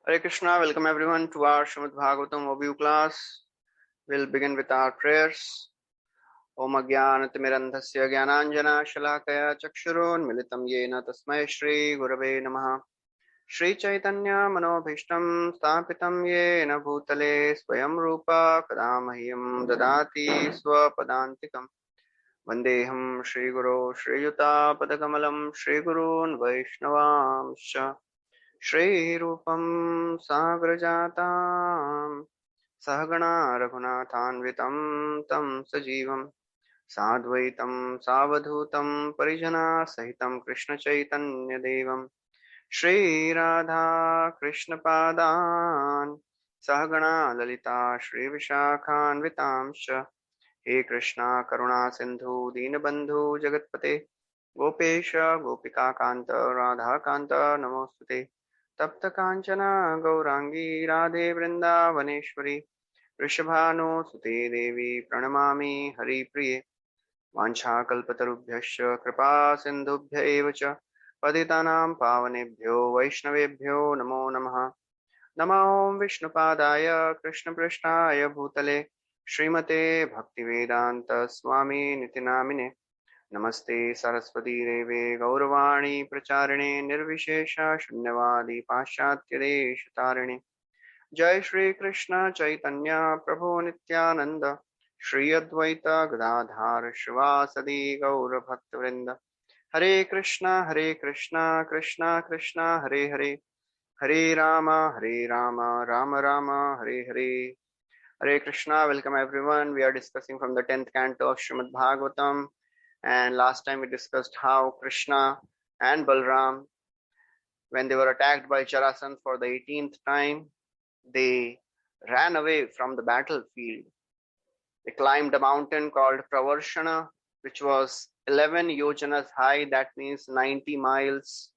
Hare Krishna, welcome everyone to our Srimad Bhagavatam overview class. We'll begin with our prayers. Om Ajnanatimirandhasya Jnananjana Shalakaya Chakshurunmilitam Yena Tasmai Shri Gurave Namaha. Shri Chaitanya Manobhishtam Sthapitam Yena Bhutale Swayam Rupa Kadamahyam Dadati Swapadantikam Vandeham Shri Guru Shri Yuta Padakamalam Shri Gurun Vaishnavamsha Shri Rupam Sagrajatam Sahagana Raghunathanvitam Tam Sajivam Sadvaitam Savadhutam Parijana Sahitam Krishna Chaitanya Devam Shri Radha Krishna Padan Sahagana Lalita Shri Vishakhanvitamsha He Krishna Karuna Sindhu Dinabandhu Jagatpate Gopesha Gopika Kanta Radha Kanta Namostute तप्त कांचना गौरांगी राधे वृंदावनेश्वरी वृषभानुसुते देवी प्रणमामि हरिप्रिये वाञ्छाकल्पतरुभ्यश्च कृपा सिन्धुभ्य एव च पतितानां पावनेभ्यो वैष्णवेभ्यो नमो नमः। नमो विष्णुपादाय कृष्णपृष्ठाय भूतले श्रीमते भक्तिवेदान्त स्वामी निति नामिने नमस्ते सरस्वती देवे गौरवाणी प्रचारिणे निर्विशेष शून्यवादी पाश्चात्य देश तारिणे जय श्री कृष्ण चैतन्य प्रभु नित्यानंद श्री अद्वैत गदाधार शिवासदि गौर भक्तवृंद हरे Krishna Krishna Krishna Hare Hare Hare Ram Ram Ram Hare Hare Hare Krishna. Welcome everyone. We are discussing from the 10th canto of Srimad Bhagavatam. And last time we discussed how Krishna and Balram, when they were attacked by Jarasandha for the 18th time, they ran away from the battlefield. They climbed a mountain called Pravarshana, which was 11 yojanas high, that means 90 miles,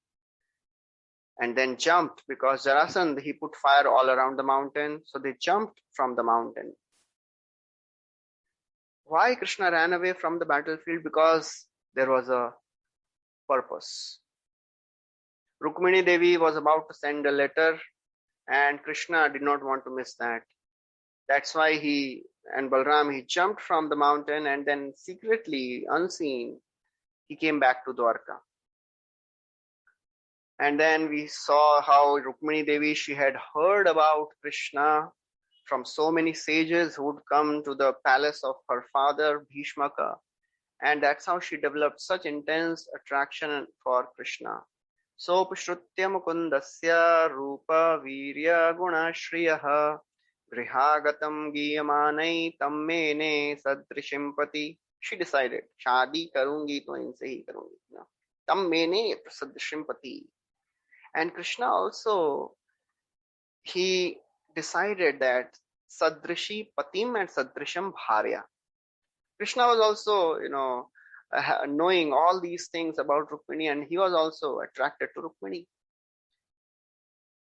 and then jumped because Jarasandha, he put fire all around the mountain, so they jumped from the mountain. Why Krishna ran away from the battlefield? Because there was a purpose. Rukmini Devi was about to send a letter and Krishna did not want to miss that. That's why he and Balram, he jumped from the mountain and then secretly, unseen, he came back to Dwarka. And then we saw how Rukmini Devi, she had heard about Krishna from so many sages who would come to the palace of her father Bhishmaka, and that's how she developed such intense attraction for Krishna. Sopashrutya mukundasya rupa virya guna shriyaha grihagatam giyamanai tammene sadrishimpati. She decided, shadi karungi to inse hi karungi. Tammene sadrishimpati. And Krishna also, he decided that Sadrishi Patim and Sadrisham Bharya. Krishna was also, knowing all these things about Rukmini, and he was also attracted to Rukmini.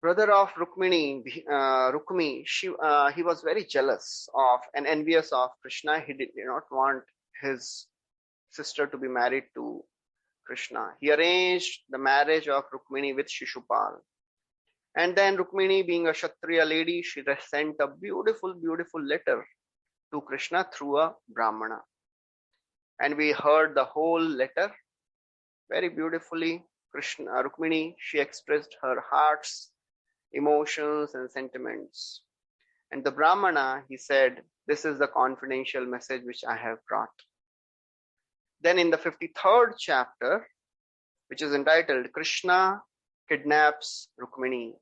Brother of Rukmini, Rukmi, he was very jealous of and envious of Krishna. He did not want his sister to be married to Krishna. He arranged the marriage of Rukmini with Shishupal. And then Rukmini, being a Kshatriya lady, she sent a beautiful, beautiful letter to Krishna through a Brahmana. And we heard the whole letter very beautifully. Rukmini, she expressed her heart's emotions and sentiments. And the Brahmana, he said, this is the confidential message which I have brought. Then in the 53rd chapter, which is entitled Krishna kidnaps Rukmini.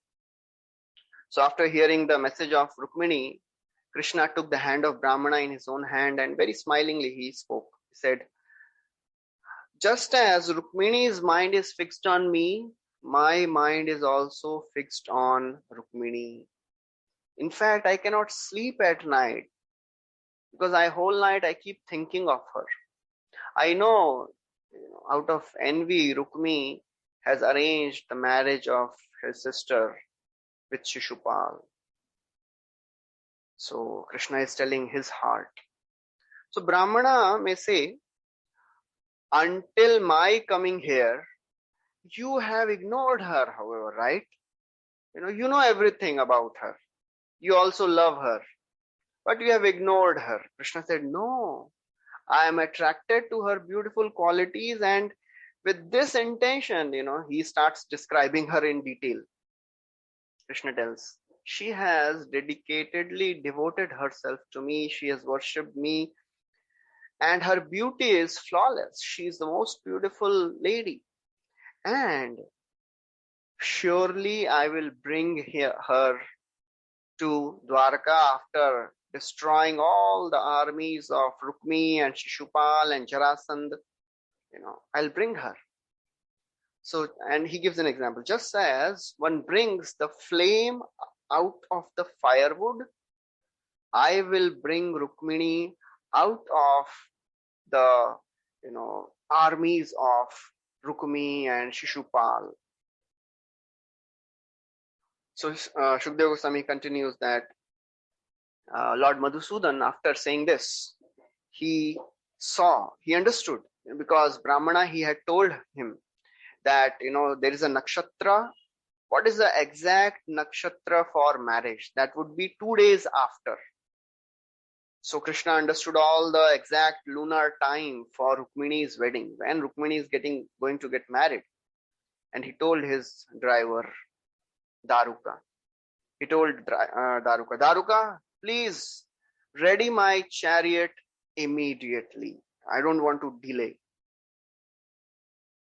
So after hearing the message of Rukmini, Krishna took the hand of Brahmana in his own hand and very smilingly he spoke. He said, just as Rukmini's mind is fixed on me, my mind is also fixed on Rukmini. In fact, I cannot sleep at night because whole night I keep thinking of her. I know, out of envy, Rukmi has arranged the marriage of his sister with Shishupal. So Krishna is telling his heart. So Brahmana may say, until my coming here, you have ignored her, however, right? You know everything about her. You also love her, but you have ignored her. Krishna said, no, I am attracted to her beautiful qualities, and with this intention, he starts describing her in detail. Krishna tells, she has dedicatedly devoted herself to me, she has worshipped me, and her beauty is flawless. She is the most beautiful lady. And surely I will bring her to Dwarka after destroying all the armies of Rukmi and Shishupal and Jarasandh. I'll bring her. So, and he gives an example. Just as one brings the flame out of the firewood, I will bring Rukmini out of the, armies of Rukmi and Shishupal. So, Shukdev Goswami continues that Lord Madhusudan, after saying this, he understood, because Brahmana, he had told him that, there is a nakshatra. What is the exact nakshatra for marriage? That would be 2 days after. So Krishna understood all the exact lunar time for Rukmini's wedding, when Rukmini is going to get married. And he told his driver, Daruka. He told Daruka, please ready my chariot immediately. I don't want to delay.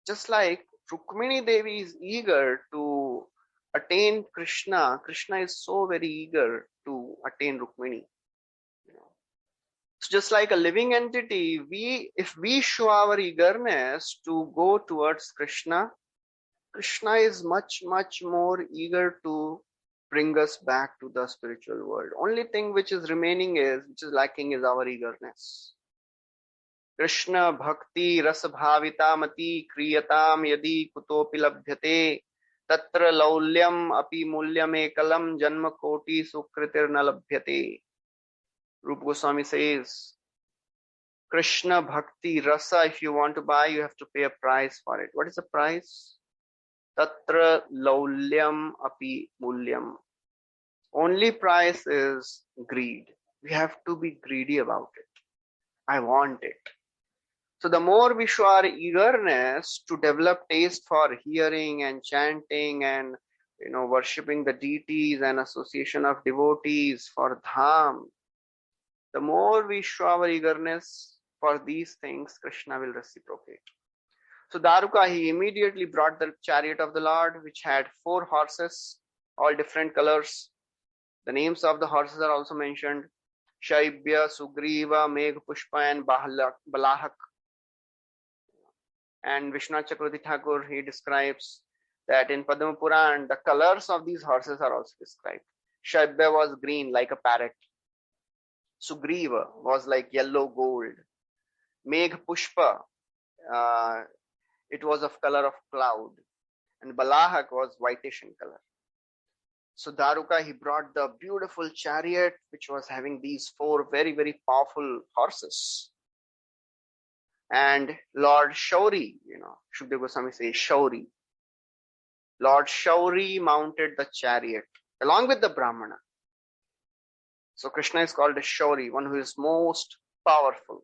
Just like Rukmini Devi is eager to attain Krishna, Krishna is so very eager to attain Rukmini. So just like a living entity, if we show our eagerness to go towards Krishna, Krishna is much, much more eager to bring us back to the spiritual world. Only thing which is lacking is our eagerness. Krishna bhakti rasa bhavita mati kriyatam yadi kutopi labhyate tatra laulyam api mulyam ekalam janma koti sukritir na labhyate. Rupa Goswami says, Krishna bhakti rasa, if you want to buy, you have to pay a price for it. What is the price? Tatra laulyam api mulyam. Only price is greed. We have to be greedy about it. I want it. So the more we show our eagerness to develop taste for hearing and chanting and worshipping the deities and association of devotees for dham, the more we show our eagerness for these things, Krishna will reciprocate. So Daruka, he immediately brought the chariot of the Lord, which had 4 horses, all different colors. The names of the horses are also mentioned: Shaibya, Sugriva, Megh, Pushpa, and Balahak. And Vishwanath Chakravarti Thakur, he describes that in Padma Puran, the colors of these horses are also described. Shaibya was green like a parrot. Sugriva was like yellow gold. Megh Pushpa, it was of color of cloud. And Balahak was whitish in color. So Daruka, he brought the beautiful chariot, which was having these 4 very, very powerful horses. And Lord Shauri, Shukdev Goswami says Shauri. Lord Shauri mounted the chariot along with the Brahmana. So Krishna is called a Shauri, one who is most powerful,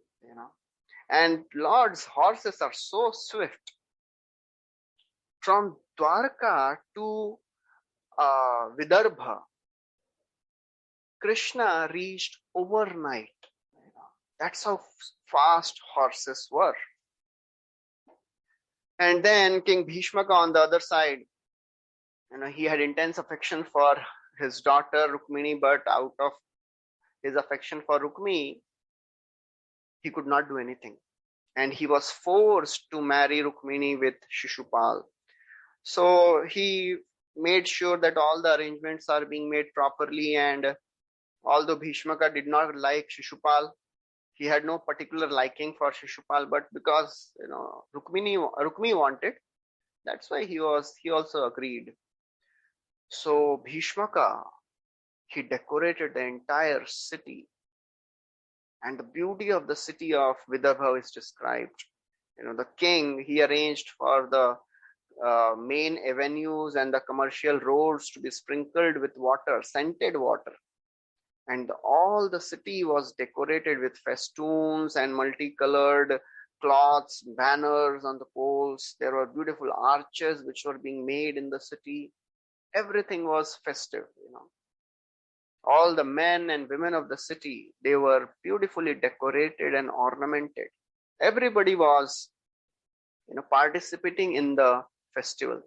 And Lord's horses are so swift. From Dwarka to Vidarbha, Krishna reached overnight. That's how fast horses were. And then King Bhishmaka on the other side, he had intense affection for his daughter Rukmini, but out of his affection for Rukmi, he could not do anything. And he was forced to marry Rukmini with Shishupal. So he made sure that all the arrangements are being made properly, and although Bhishmaka did not like Shishupal, he had no particular liking for Shishupal, but because Rukmi wanted, that's why he also agreed. So Bhishmaka, he decorated the entire city, and the beauty of the city of Vidarbha is described. The king, he arranged for the main avenues and the commercial roads to be sprinkled with water, scented water. And all the city was decorated with festoons and multicolored cloths, banners on the poles. There were beautiful arches which were being made in the city. Everything was festive, All the men and women of the city, they were beautifully decorated and ornamented. Everybody was, participating in the festival.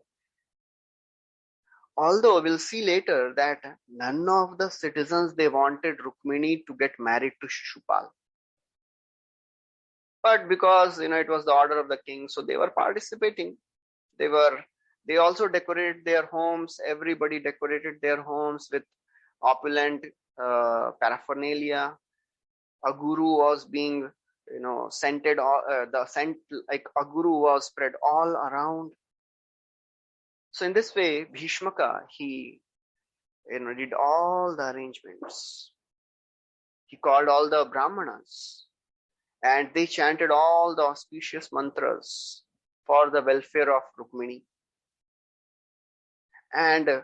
Although we'll see later that none of the citizens, they wanted Rukmini to get married to Shishupal. But because, it was the order of the king, so they were participating. They also decorated their homes. Everybody decorated their homes with opulent paraphernalia. A guru was being, scented, the scent like a guru was spread all around. So in this way, Bhishmaka, he did all the arrangements. He called all the Brahmanas and they chanted all the auspicious mantras for the welfare of Rukmini. And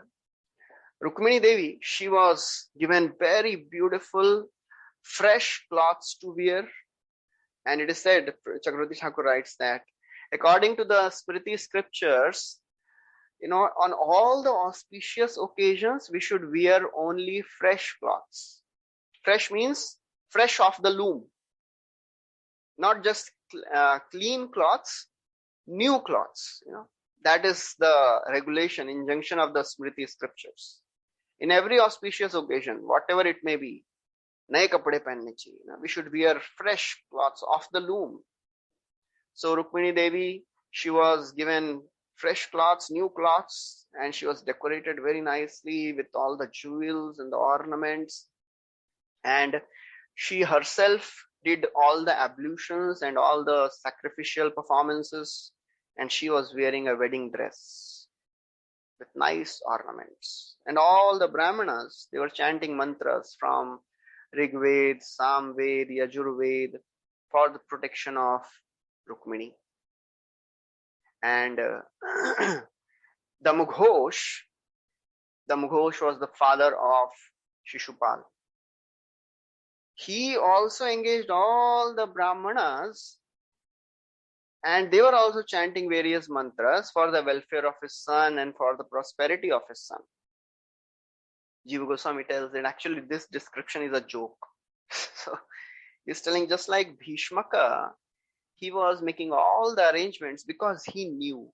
Rukmini Devi, she was given very beautiful, fresh cloths to wear. And it is said, Chakravarti Thakur writes that, according to the Smriti scriptures, on all the auspicious occasions, we should wear only fresh cloths. Fresh means fresh off the loom. Not just clean cloths, new cloths. That is the regulation, injunction of the Smriti scriptures. In every auspicious occasion, whatever it may be, naye kapde pehnne chahiye. We should wear fresh cloths off the loom. So Rukmini Devi, she was given fresh cloths, new cloths, and she was decorated very nicely with all the jewels and the ornaments. And she herself did all the ablutions and all the sacrificial performances, and she was wearing a wedding dress with nice ornaments. And all the Brahmanas, they were chanting mantras from Rig Ved, Sam Ved, Yajur Ved for the protection of Rukmini. And Damughosh was the father of Shishupal. He also engaged all the Brahmanas and they were also chanting various mantras for the welfare of his son and for the prosperity of his son. Jiva Goswami tells that actually this description is a joke. So he's telling just like Bhishmaka, he was making all the arrangements because he knew.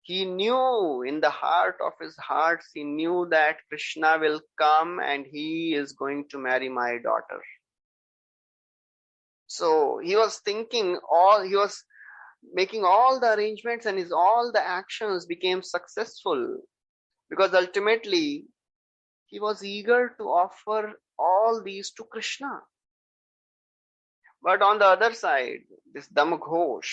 He knew in the heart of his hearts, he knew that Krishna will come and he is going to marry my daughter. So he was he was making all the arrangements and all the actions became successful because ultimately he was eager to offer all these to Krishna. But on the other side, this Damughosh,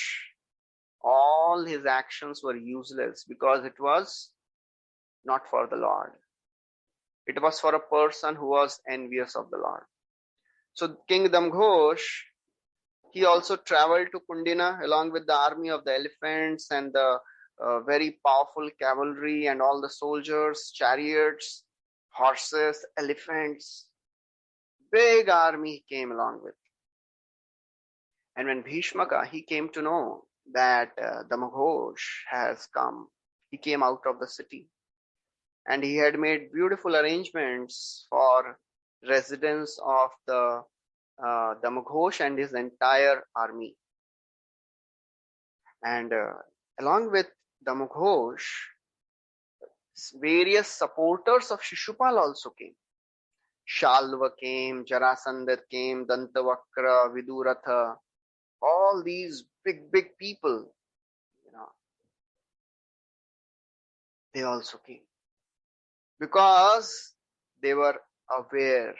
all his actions were useless because it was not for the Lord. It was for a person who was envious of the Lord. So King Damughosh, he also traveled to Kundina along with the army of the elephants and the very powerful cavalry and all the soldiers, chariots, horses, elephants. Big army he came along with. And when Bhishmaka, he came to know that Damughosh has come, he came out of the city and he had made beautiful arrangements for residence of the Damughosh and his entire army. And along with Damughosh, various supporters of Shishupal also came. Shalva came, Jarasandha came, Dantavakra, Viduratha, all these big people, they also came. Because they were aware.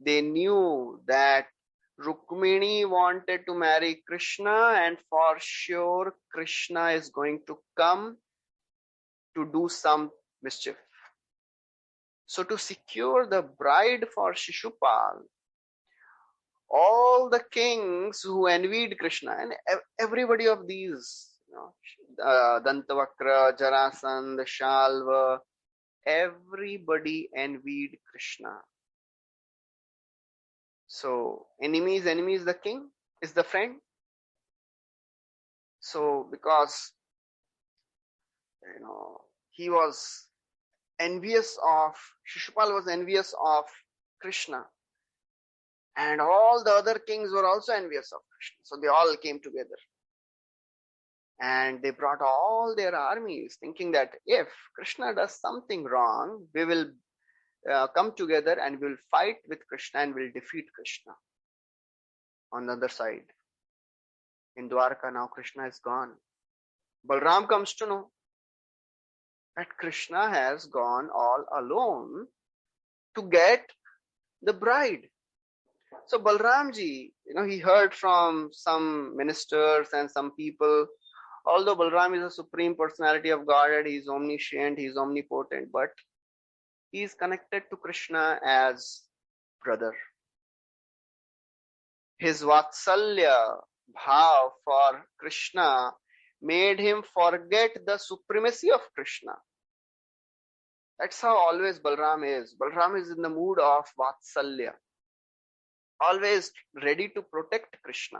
They knew that Rukmini wanted to marry Krishna and for sure Krishna is going to come to do some mischief. So to secure the bride for Shishupal, all the kings who envied Krishna and everybody of these, Dantavakra, Jarasandha, Shalva, everybody envied Krishna. So enemy is the king, is the friend. So because he was envious of, Shishupal was envious of Krishna, and all the other kings were also envious of Krishna. So they all came together and they brought all their armies, thinking that if Krishna does something wrong, we will come together and we'll fight with Krishna and we'll defeat Krishna. On the other side, in Dwarka, now Krishna is gone. Balram comes to know that Krishna has gone all alone to get the bride. So Balramji, he heard from some ministers and some people, although Balram is a supreme personality of Godhead, he is omniscient, he is omnipotent, but he is connected to Krishna as brother. His Vatsalya bhav for Krishna made him forget the supremacy of Krishna. That's how always Balram is. Balram is in the mood of Vatsalya, always ready to protect Krishna.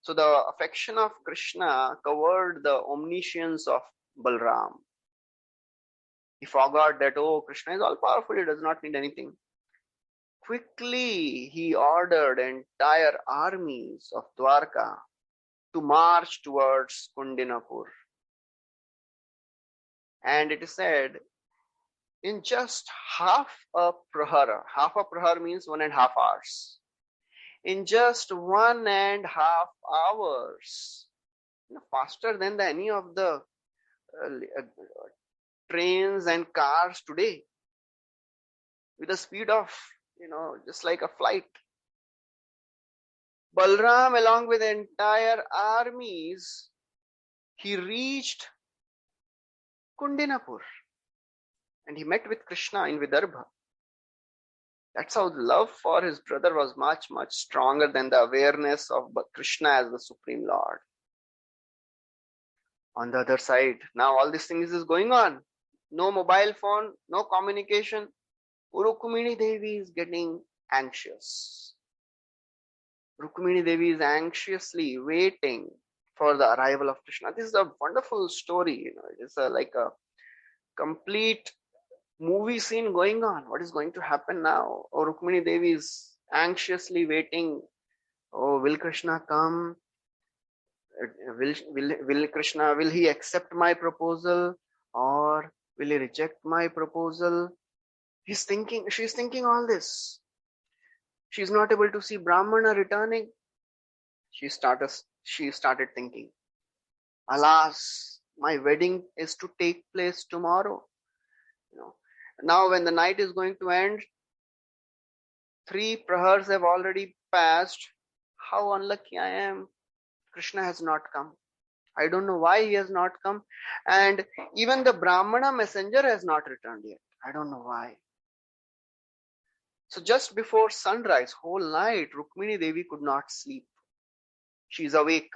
So the affection of Krishna covered the omniscience of Balram. He forgot that, Krishna is all powerful, he does not need anything. Quickly, he ordered entire armies of Dwarka to march towards Kundinapur. And it is said, in just half a prahar means 1.5 hours. In just 1.5 hours, faster than any of the trains and cars today, with the speed of, just like a flight. Balram, along with entire armies, he reached Kundinapur and he met with Krishna in Vidarbha. That's how the love for his brother was much, much stronger than the awareness of Krishna as the Supreme Lord. On the other side, now all these things is going on. No mobile phone, no communication. Rukmini Devi is getting anxious. Rukmini Devi is anxiously waiting for the arrival of Krishna. This is a wonderful story. It is like a complete movie scene going on. What is going to happen now? Rukmini Devi is anxiously waiting. Will Krishna come? Will Krishna, will he accept my proposal or will he reject my proposal? She's thinking all this. She's not able to see Brahmana returning. She started thinking, alas, my wedding is to take place tomorrow. Now when the night is going to end, 3 prahars have already passed. How unlucky I am. Krishna has not come. I don't know why he has not come. And even the Brahmana messenger has not returned yet. I don't know why. So just before sunrise, whole night, Rukmini Devi could not sleep. She is awake,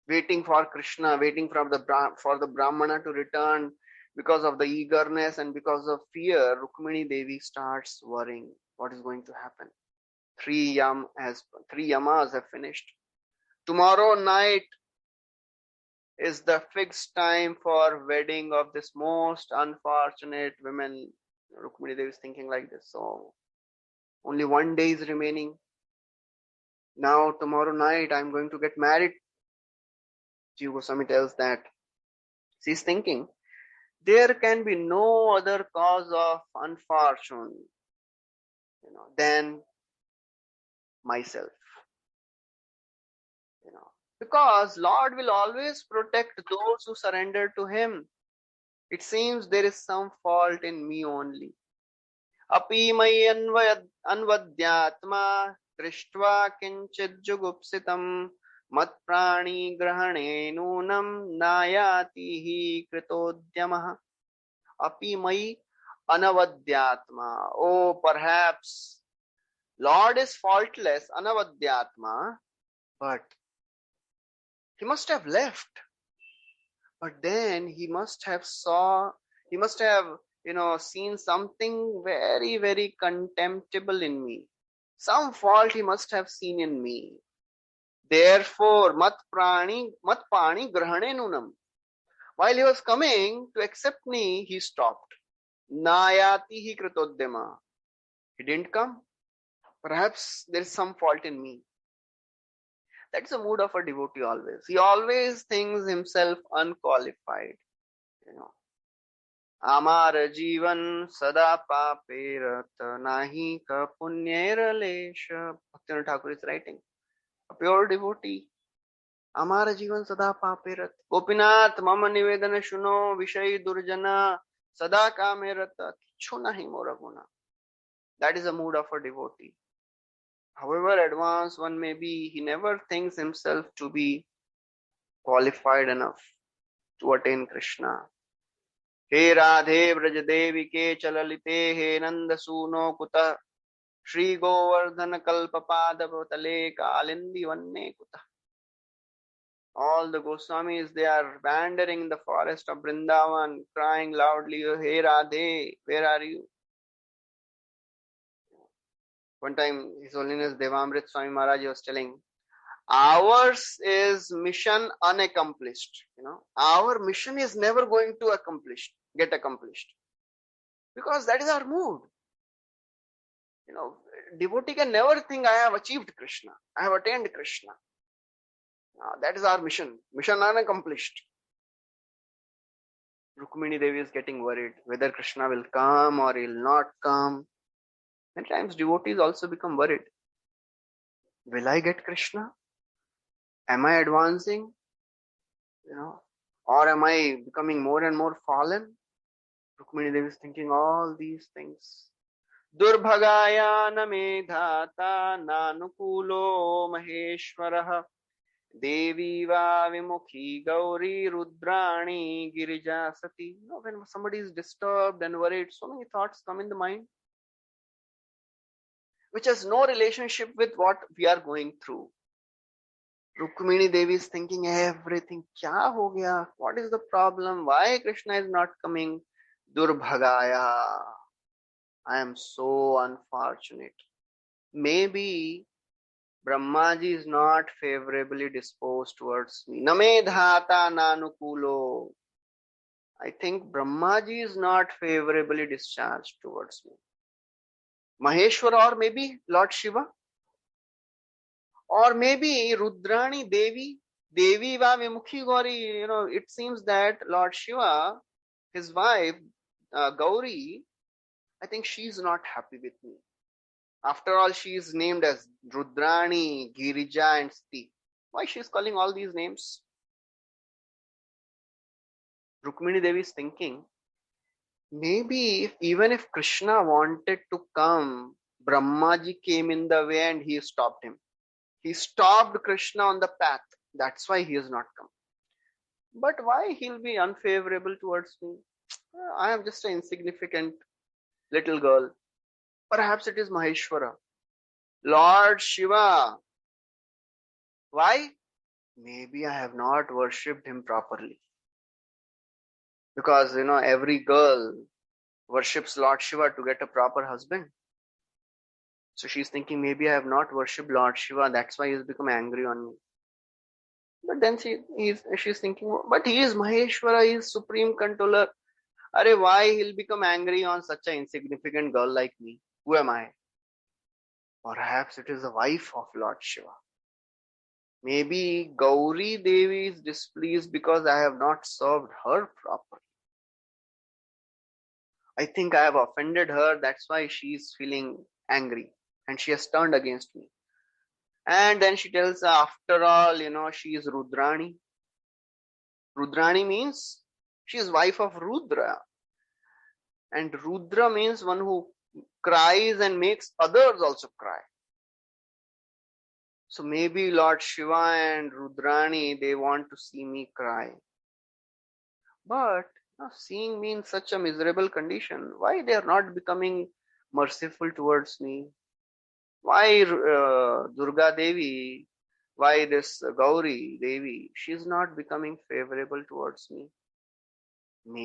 waiting for Krishna, waiting for the Brahmana to return. Because of the eagerness and because of fear, Rukmini Devi starts worrying. What is going to happen? 3 yamas have finished. Tomorrow night is the fixed time for wedding of this most unfortunate women. Rukmini Devi is thinking like this. So only 1 day is remaining. Now tomorrow night I'm going to get married. Jiva Goswami tells that. She's thinking, there can be no other cause of unfortune, than myself. Because Lord will always protect those who surrender to Him. It seems there is some fault in me only. Api mai anvadyatma drishtva kinchid jugupsitam mat prani grahane nunam nayati hi kritodyamah. Api mai anavadyatma. Oh, perhaps Lord is faultless, anavadyatma, but He must have left, but then he must have seen something very, very contemptible in me. Some fault he must have seen in me. Therefore, mat pani grahane nunam. While he was coming to accept me, he stopped. Nayati hi kritodyama. He didn't come. Perhaps there is some fault in me. That's the mood of a devotee always. He always thinks himself unqualified. Amar जीवन सदा पापे रत nahi ka पुण्येर लेश. Bhaktivinoda Thakur is writing. A pure devotee. Amar जीवन सदा पापे रत. गोपीनाथ मम निवेदन शुनो विषय दुर्जना सदा कामे रत किच्छु nahi more Guna. That is the mood of a devotee. However advanced one may be, he never thinks himself to be qualified enough to attain Krishna. हे राधे व्रज देवी के चललिते हे नंद सूनो कुतः श्री गोवर्धन कल्प पादव तले कालिंदी वन्ने कुतः. All the Goswamis, they are wandering in the forest of Vrindavan, crying loudly, Hey Radhe, where are you? One time, His Holiness Devamrit Swami Maharaj was telling, ours is mission unaccomplished. Our mission is never going to get accomplished. Because that is our mood. Devotee can never think I have achieved Krishna. I have attained Krishna. That is our mission. Mission unaccomplished. Rukmini Devi is getting worried whether Krishna will come or he will not come. Many times devotees also become worried. Will I get Krishna? Am I advancing? Or am I becoming more and more fallen? Rukmini Devi is thinking all these things. Durbhagaya name dhata nanukulo maheshwaraha Devi va vimukhi gauri rudrani girija sati. When somebody is disturbed and worried, so many thoughts come in the mind, which has no relationship with what we are going through. Rukmini Devi is thinking everything. Kya ho gaya? What is the problem? Why Krishna is not coming? Durbhagaya. I am so unfortunate. Maybe Brahmaji is not favorably disposed towards me. Name dhata nanukulo. I think Brahmaji is not favorably discharged towards me. Maheshwara, or maybe Lord Shiva. Or maybe Rudrani Devi. Devi va vimukhi gauri. It seems that Lord Shiva, his wife, Gauri, I think she is not happy with me. After all, she is named as Rudrani, Girija and Sati. Why she is calling all these names? Rukmini Devi is thinking, maybe even if Krishna wanted to come, Brahmaji came in the way and he stopped him. He stopped Krishna on the path. That's why he has not come. But why he'll be unfavorable towards me? I am just an insignificant little girl. Perhaps it is Maheshwara. Lord Shiva. Why? Maybe I have not worshipped him properly. Because, every girl worships Lord Shiva to get a proper husband. So she's thinking, maybe I have not worshipped Lord Shiva. That's why he's become angry on me. But then she's thinking, but he is Maheshwara, he is supreme controller. Why he'll become angry on such an insignificant girl like me? Who am I? Perhaps it is the wife of Lord Shiva. Maybe Gauri Devi is displeased because I have not served her properly. I think I have offended her. That's why she is feeling angry and she has turned against me. And then she tells, after all, she is Rudrani. Rudrani means she is wife of Rudra. And Rudra means one who cries and makes others also cry. So maybe Lord Shiva and Rudrani, they want to see me cry. But seeing me in such a miserable condition, why they are not becoming merciful towards me? Why Durga Devi, why this Gauri Devi, she's not becoming favorable towards me.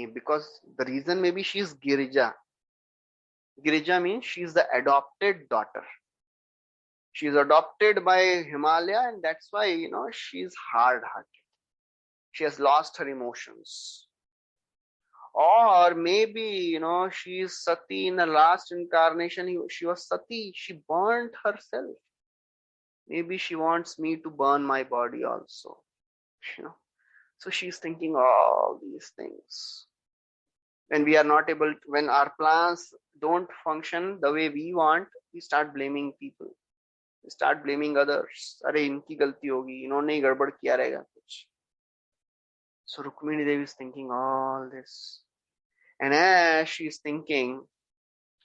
Because the reason maybe she's Girija. Girija means she's the adopted daughter. She's adopted by Himalaya, and that's why, she's hard-hearted. She has lost her emotions. Or maybe, she's Sati in the last incarnation. She was Sati. She burnt herself. Maybe she wants me to burn my body also. So she's thinking all these things. When we are not able to, when our plans don't function the way we want, we start blaming people. We start blaming others. अरे इनकी गलती होगी, इन्होंने ही गड़बड़ किया रहेगा कुछ. So Rukmini Devi is thinking all this. And as she's thinking,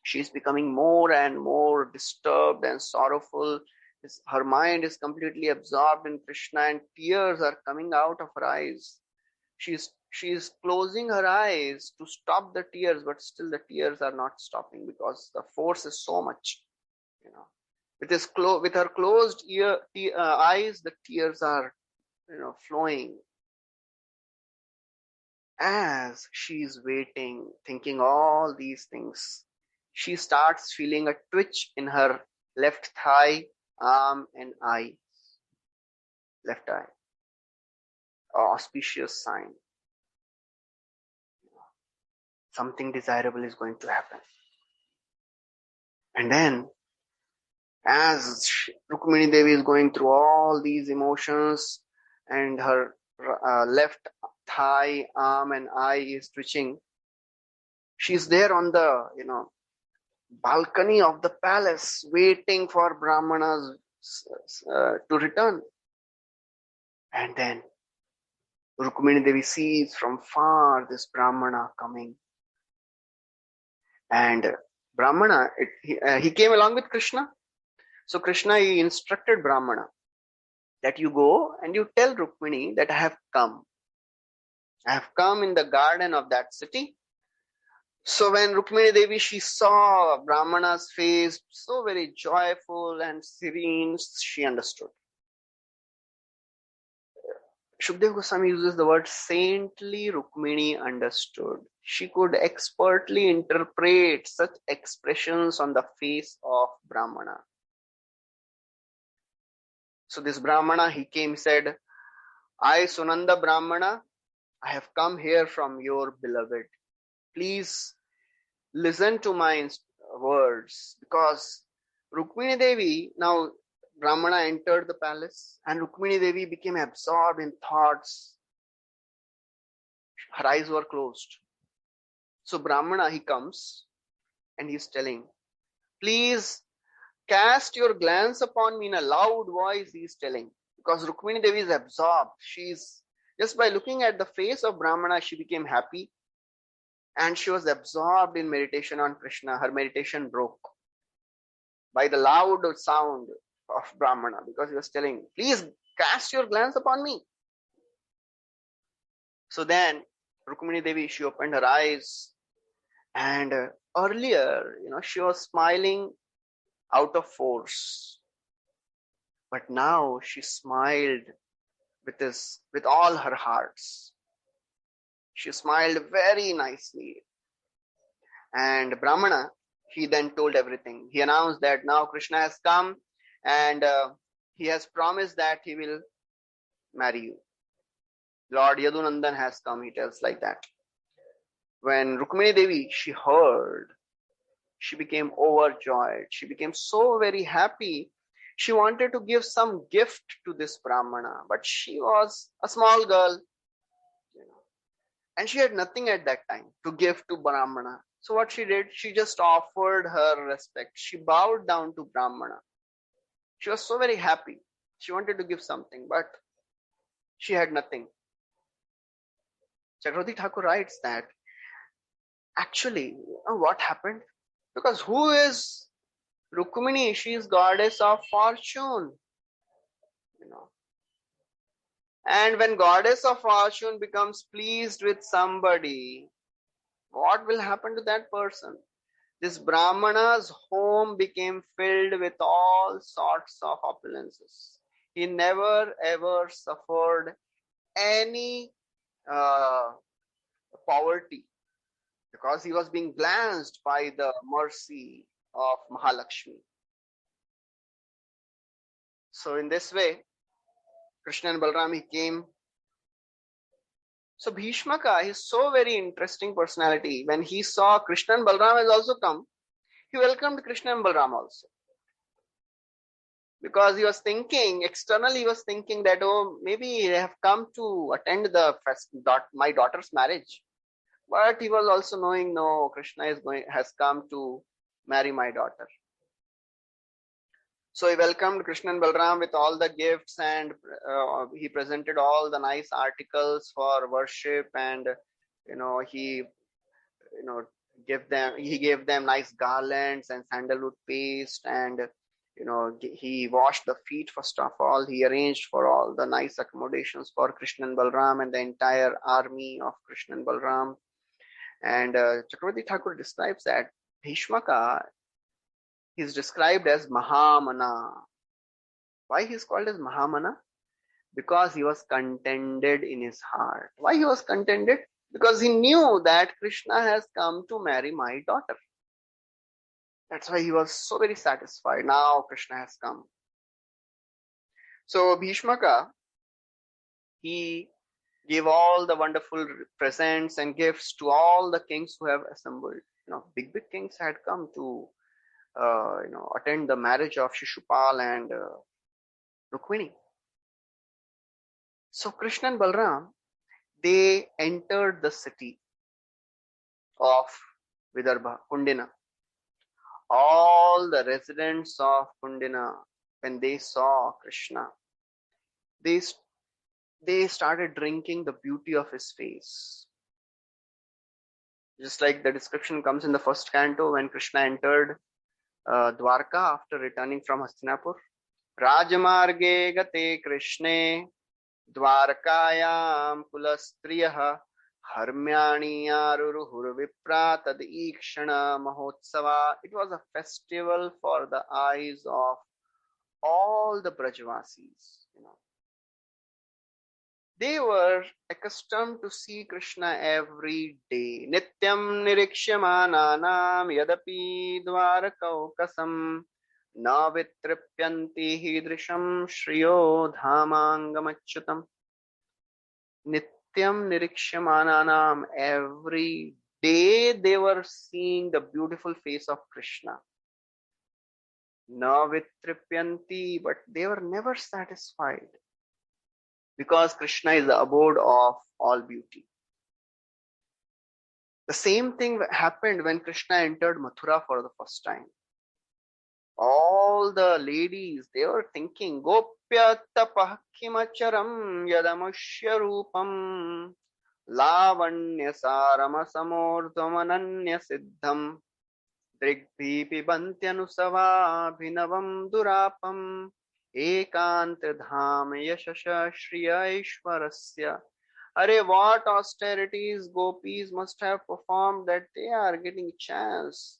she's becoming more and more disturbed and sorrowful. Her mind is completely absorbed in Krishna, and tears are coming out of her eyes. She's closing her eyes to stop the tears, but still the tears are not stopping because the force is so much. With her closed eyes, the tears are, flowing. As she's waiting, thinking all these things, she starts feeling a twitch in her left thigh, arm, and eye. Left eye. Auspicious sign. Something desirable is going to happen. And then, as Rukmini Devi is going through all these emotions, and her left thigh, arm, and eye is twitching, she's there on the, balcony of the palace, waiting for Brahmanas to return. And then Rukmini Devi sees from far this Brahmana coming. And Brahmana, he came along with Krishna. So Krishna, he instructed Brahmana that you go and you tell Rukmini that I have come. I have come in the garden of that city. So when Rukmini Devi, she saw Brahmana's face, so very joyful and serene, she understood. Shukdev Goswami uses the word saintly. Rukmini understood. She could expertly interpret such expressions on the face of Brahmana. So this Brahmana, he came, said, I, Sunanda Brahmana, I have come here from your beloved. Please listen to my words, because Rukmini Devi, now Brahmana entered the palace and Rukmini Devi became absorbed in thoughts. Her eyes were closed. So Brahmana, he comes and he's telling, please cast your glance upon me. In a loud voice he's telling, because Rukmini Devi is absorbed. She's just by looking at the face of Brahmana, she became happy. And she was absorbed in meditation on Krishna. Her meditation broke by the loud sound of Brahmana, because he was telling, please cast your glance upon me. So then Rukmini Devi, she opened her eyes, and earlier, she was smiling out of force. But now she smiled with all her hearts. She smiled very nicely. And Brahmana, he then told everything. He announced that now Krishna has come and he has promised that he will marry you. Lord Yadunandan has come, he tells like that. When Rukmini Devi, she heard, she became overjoyed. She became so very happy. She wanted to give some gift to this Brahmana, but she was a small girl. And she had nothing at that time to give to Brahmana. So what she did, she just offered her respect. She bowed down to Brahmana. She was so very happy. She wanted to give something, but she had nothing. Chakravarti Thakur writes that actually, what happened? Because who is Rukmini? She is goddess of fortune. And when goddess of fortune becomes pleased with somebody, what will happen to that person? This Brahmana's home became filled with all sorts of opulences. He never ever suffered any poverty because he was being glanced by the mercy of Mahalakshmi. So in this way, Krishna and Balram he came. So Bhishmaka is so very interesting personality. When he saw Krishna and Balram has also come, he welcomed Krishna and Balram also. Because he was thinking, externally he was thinking that, oh, maybe they have come to attend my daughter's marriage. But he was also knowing, no, Krishna has come to marry my daughter. So he welcomed Krishna and Balram with all the gifts, and he presented all the nice articles for worship, and he gave them nice garlands and sandalwood paste, and he washed the feet. First of all, he arranged for all the nice accommodations for Krishna and Balram and the entire army of Krishna and Balram. And Chakravarti Thakur describes that Bhishmaka is described as Mahamana. Why he is called as Mahamana? Because he was contented in his heart. Why he was contented? Because he knew that Krishna has come to marry my daughter. That's why he was so very satisfied. Now Krishna has come. So Bhishmaka, he gave all the wonderful presents and gifts to all the kings who have assembled. Big kings had come to attend the marriage of Shishupal and Rukmini. So Krishna and Balram, they entered the city of Vidarbha, Kundina. All the residents of Kundina, when they saw Krishna, they started drinking the beauty of his face. Just like the description comes in the first canto when Krishna entered Dwarka after returning from Hastinapur. Rajamarge gate Krishne Dwarkayam kulastriyah harmyani aruruhur vipra tad ikshana mahotsava. It was a festival for the eyes of all the Brajvasis. They were accustomed to see Krishna every day. Nityam nirikshamananam yadapi dwarakaukasam na vitripyanti hidrisham shriyo dhamangamachutam. Nityam nirikshamananam, every day they were seeing the beautiful face of Krishna. Na vitripyanti, but they were never satisfied. Because Krishna is the abode of all beauty. The same thing happened when Krishna entered Mathura for the first time. All the ladies, they were thinking, Gopya tapah kimacharam yadamushya rupam lavanya sarama samordhamananya siddham drigbhi pibantyanusava bhinavam durapam Ekant dham yashasha shriya ishwarasya. Arey, what austerities gopis must have performed that they are getting chance.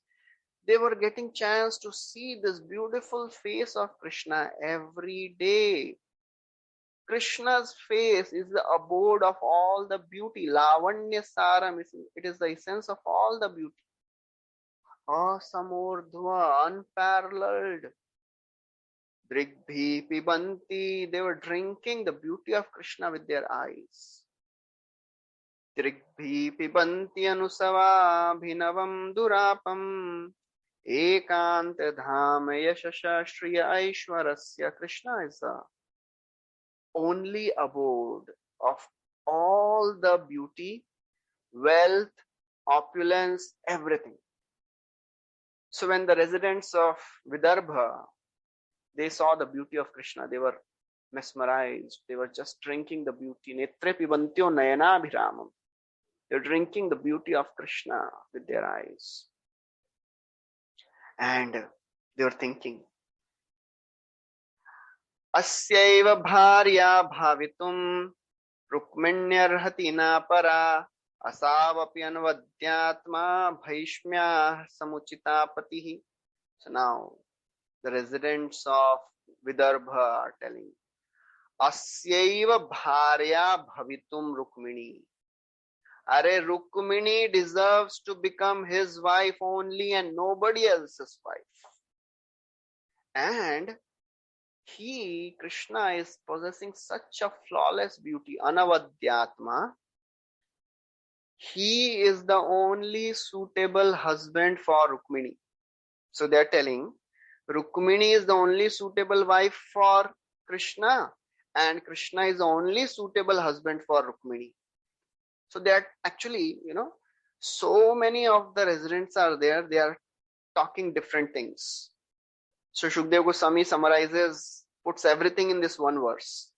They were getting chance to see this beautiful face of Krishna every day. Krishna's face is the abode of all the beauty. Lavanya saram, it is the essence of all the beauty. Asamordhva, unparalleled. Drigbhi pibanti, they were drinking the beauty of Krishna with their eyes. Drigbhi pibanti anusava bhinavam durapam ekant dham yashasha shriya aishwarasya. Krishna is the only abode of all the beauty, wealth, opulence, everything. So when the residents of Vidarbha, they saw the beauty of Krishna, they were mesmerized. They were just drinking the beauty. Netre pibantyo nayana bhiramam. They're drinking the beauty of Krishna with their eyes. And they were thinking, Asyaiva bharya bhavitum rukminyarhati na para asavapi anvadyatma bhaishmya samuchita patihi. So now, the residents of Vidarbha are telling, Asyaiva bharya bhavitum Rukmini. Are Rukmini deserves to become his wife only and nobody else's wife. And he, Krishna, is possessing such a flawless beauty, Anavadhyatma. He is the only suitable husband for Rukmini. So they are telling Rukmini is the only suitable wife for Krishna, and Krishna is the only suitable husband for Rukmini. So they are actually, so many of the residents are there, they are talking different things. So Shukdev Goswami summarizes, puts everything in this one verse.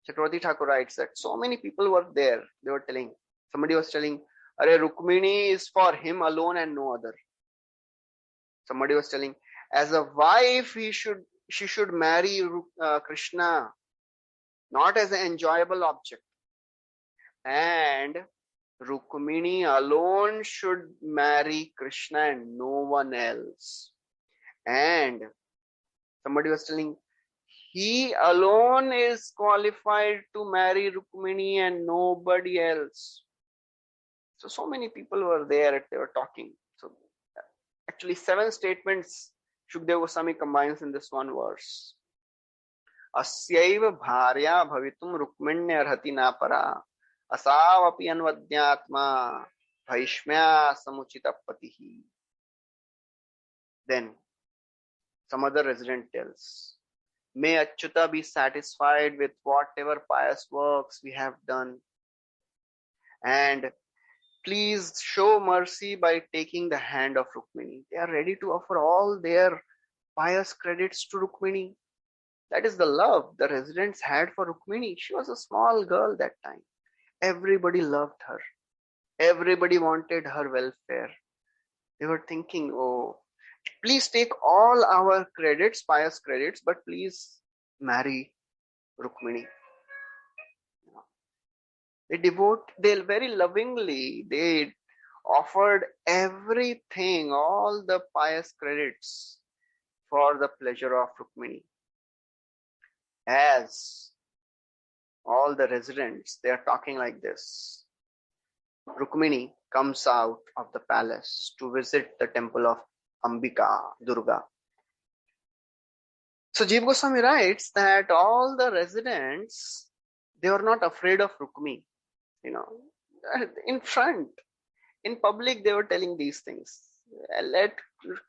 Chakravarti Thakur writes that so many people were there, they were telling, somebody was telling, Are Rukmini is for him alone and no other. Somebody was telling, as a wife, she should marry Krishna, not as an enjoyable object. And Rukmini alone should marry Krishna and no one else. And somebody was telling, he alone is qualified to marry Rukmini and nobody else. So many people were there, they were talking. So actually 7 statements Shukdev Goswami combines in this one verse. Asyaiva bharya bhavitum Rukminya arhati na para asavapi anvadyatma bhaishmya samuchita patihi. Then some other resident tells, may Achyuta be satisfied with whatever pious works we have done, and please show mercy by taking the hand of Rukmini. They are ready to offer all their pious credits to Rukmini. That is the love the residents had for Rukmini. She was a small girl that time. Everybody loved her. Everybody wanted her welfare. They were thinking, oh, please take all our credits, pious credits, but please marry Rukmini. They very lovingly, they offered everything, all the pious credits for the pleasure of Rukmini. As all the residents, they are talking like this. Rukmini comes out of the palace to visit the temple of Ambika, Durga. So Jiva Goswami writes that all the residents, they were not afraid of Rukmini. In front, in public, they were telling these things. Let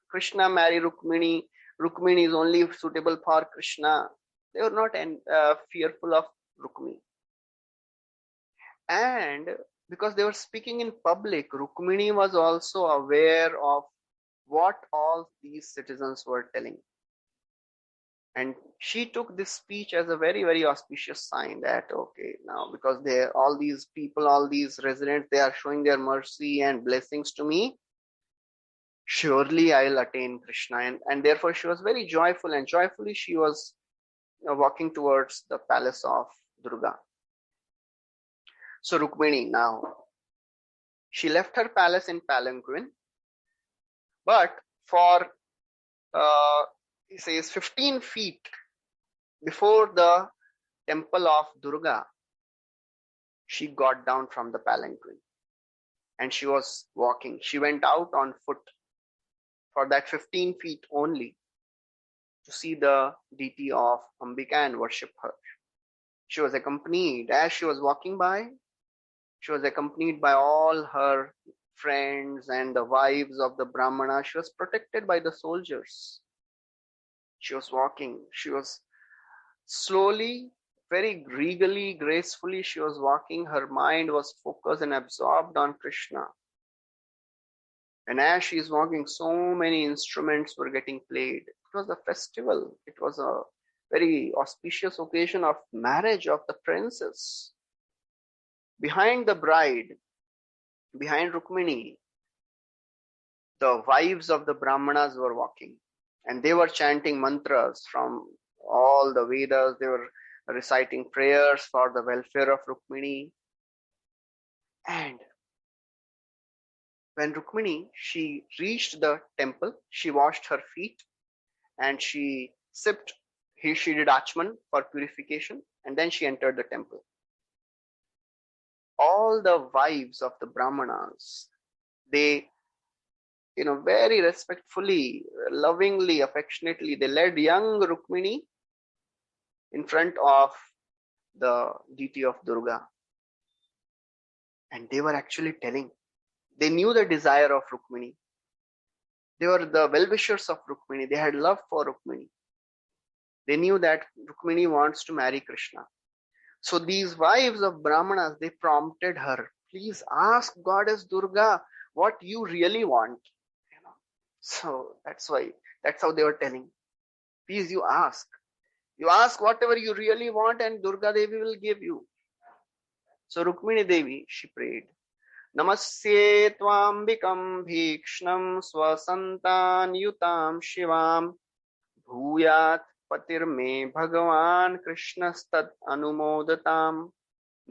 Krishna marry Rukmini. Rukmini is only suitable for Krishna. They were not fearful of Rukmini. And because they were speaking in public, Rukmini was also aware of what all these citizens were telling. And she took this speech as a very, very auspicious sign that, okay, now because all these people, all these residents, they are showing their mercy and blessings to me, surely I'll attain Krishna. And therefore she was very joyful, and joyfully she was walking towards the palace of Durga. So Rukmini now, she left her palace in palanquin, but for he says 15 feet before the temple of Durga, she got down from the palanquin and she was walking. She went out on foot for that 15 feet only to see the deity of Ambika and worship her. She was accompanied, as she was walking by, she was accompanied by all her friends and the wives of the Brahmana. She was protected by the soldiers. She was walking. She was slowly, very regally, gracefully, she was walking. Her mind was focused and absorbed on Krishna. And as she is walking, so many instruments were getting played. It was a festival. It was a very auspicious occasion of marriage of the princess. Behind the bride, behind Rukmini, the wives of the Brahmanas were walking. And they were chanting mantras from all the Vedas. They were reciting prayers for the welfare of Rukmini. And when Rukmini, she reached the temple, she washed her feet and she did achman for purification. And then she entered the temple. All the wives of the Brahmanas, they, very respectfully, lovingly, affectionately, they led young Rukmini in front of the deity of Durga. And they were actually telling, they knew the desire of Rukmini. They were the well-wishers of Rukmini. They had love for Rukmini. They knew that Rukmini wants to marry Krishna. So these wives of Brahmanas, they prompted her, please ask Goddess Durga what you really want. So that's how they were telling. Please, you ask. You ask whatever you really want and Durga Devi will give you. So Rukmini Devi, she prayed. Namasye tvambikam bhikshnam swasantan yutam shivam bhuyat patir me bhagavan krishnastat anumodatam.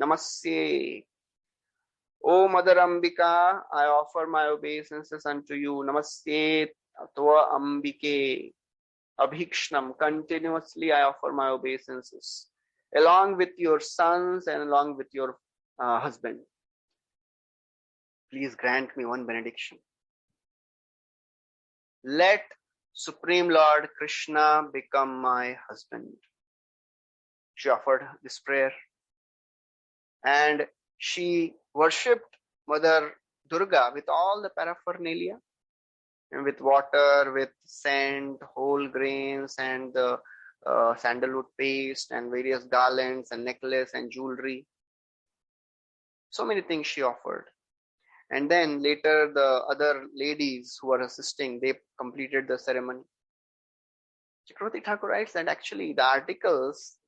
Namasye. O Mother Ambika, I offer my obeisances unto you. Namasye tva ambike. Abhikshnam, continuously I offer my obeisances along with your sons and along with your husband. Please grant me one benediction. Let Supreme Lord Krishna become my husband. She offered this prayer and she worshipped Mother Durga with all the paraphernalia, and with water, with scent, whole grains, and the sandalwood paste, and various garlands, and necklace, and jewelry. So many things she offered. And then later the other ladies who were assisting, they completed the ceremony. Chakravarti Thakur writes that actually the articles,